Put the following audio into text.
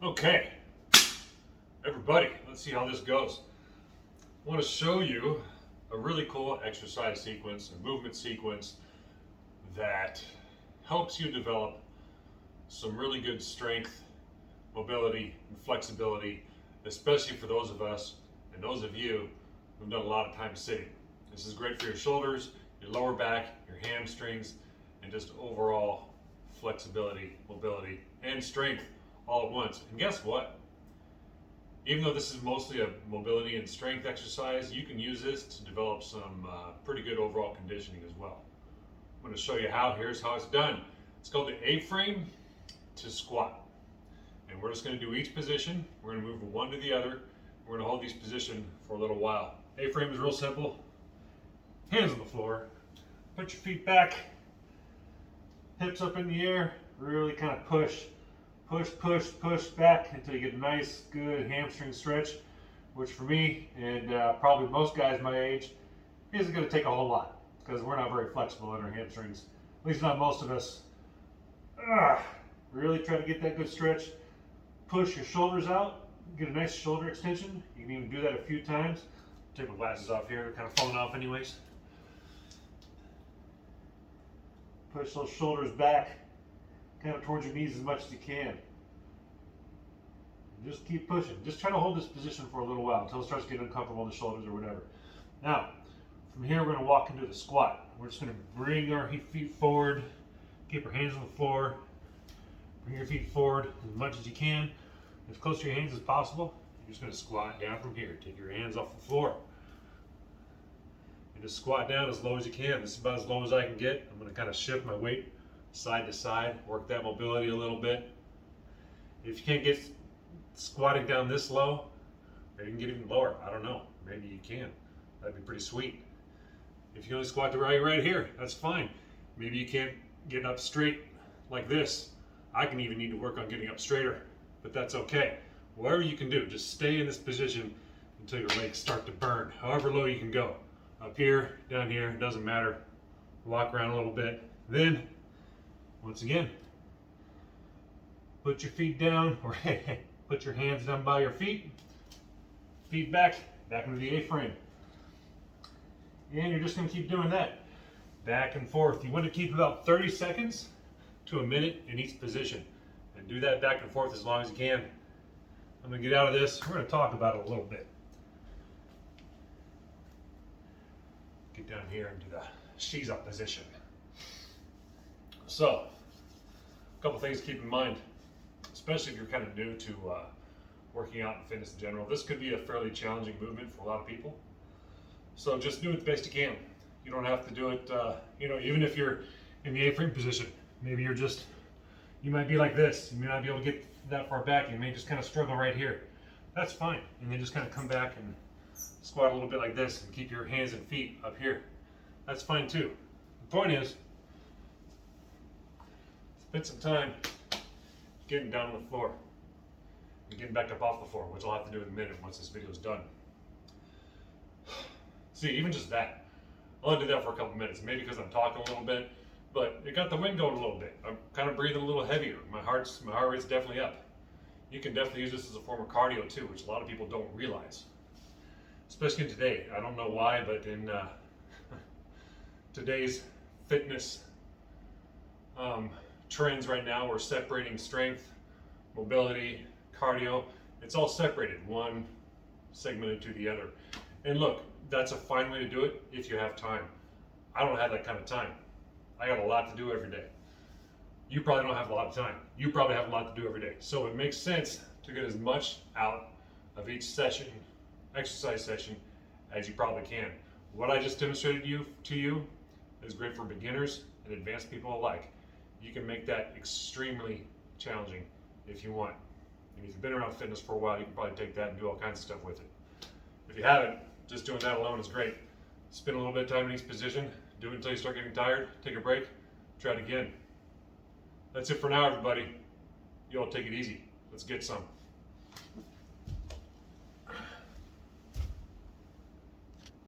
Okay, everybody, let's see how this goes. I want to show you a really cool exercise sequence, a movement sequence that helps you develop some really good strength, mobility, and flexibility, especially for those of us and those of you who've done a lot of time sitting. This is great for your shoulders, your lower back, your hamstrings, and just overall flexibility, mobility, and strength all at once. And guess what? Even though this is mostly a mobility and strength exercise, you can use this to develop some pretty good overall conditioning as well. I'm going to show you how. Here's how it's done. It's called the A-frame to squat. And we're just going to do each position. We're going to move from one to the other. We're going to hold these positions for a little while. A-frame is real simple. Hands on the floor. Put your feet back. Hips up in the air. Really kind of push back until you get a nice, good hamstring stretch, which for me and probably most guys my age isn't going to take a whole lot because we're not very flexible in our hamstrings. At least not most of us. Really try to get that good stretch. Push your shoulders out. Get a nice shoulder extension. You can even do that a few times. Take my glasses off here. They're kind of falling off anyways. Push those shoulders back kind of towards your knees as much as you can. And just keep pushing. Just try to hold this position for a little while until it starts getting uncomfortable in the shoulders or whatever. Now, from here we're going to walk into the squat. We're just going to bring our feet forward, keep our hands on the floor, bring your feet forward as much as you can, as close to your hands as possible. You're just going to squat down from here. Take your hands off the floor. And just squat down as low as you can. This is about as low as I can get. I'm going to kind of shift my weight side to side, work that mobility a little bit. If you can't get squatting down this low, maybe you can get even lower. I don't know. Maybe you can. That'd be pretty sweet. If you can only squat to right here, that's fine. Maybe you can't get up straight like this. I can even need to work on getting up straighter, but that's okay. Whatever you can do, just stay in this position until your legs start to burn. However low you can go. Up here, down here, doesn't matter. Walk around a little bit. Then, once again, put your feet down, or put your hands down by your feet. Feet back into the A-frame. And you're just going to keep doing that. Back and forth. You want to keep about 30 seconds to a minute in each position. And do that back and forth as long as you can. I'm going to get out of this. We're going to talk about it a little bit. Get down here into the she's up position. So, a couple things to keep in mind, especially if you're kind of new to working out and fitness in general. This could be a fairly challenging movement for a lot of people. So just do it the best you can. You don't have to do it, even if you're in the A-frame position. Maybe you might be like this. You may not be able to get that far back. You may just kind of struggle right here. That's fine. And then just kind of come back and squat a little bit like this and keep your hands and feet up here. That's fine too. The point is, spend some time getting down on the floor and getting back up off the floor, which I'll have to do in a minute once this video is done. See, even just that. I'll only do that for a couple minutes, maybe because I'm talking a little bit, but it got the wind going a little bit. I'm kind of breathing a little heavier. My heart rate's definitely up. You can definitely use this as a form of cardio too, which a lot of people don't realize. Especially today. I don't know why, but in today's fitness trends right now, we're separating strength, mobility, cardio. It's all separated, one segmented to the other. And look, that's a fine way to do it if you have time. I don't have that kind of time. I got a lot to do every day. You probably don't have a lot of time. You probably have a lot to do every day. So it makes sense to get as much out of each session, exercise session, as you probably can. What I just demonstrated to you is great for beginners and advanced people alike. You can make that extremely challenging if you want. And if you've been around fitness for a while, you can probably take that and do all kinds of stuff with it. If you haven't, just doing that alone is great. Spend a little bit of time in each position, do it until you start getting tired, take a break, try it again. That's it for now, everybody. You all take it easy. Let's get some.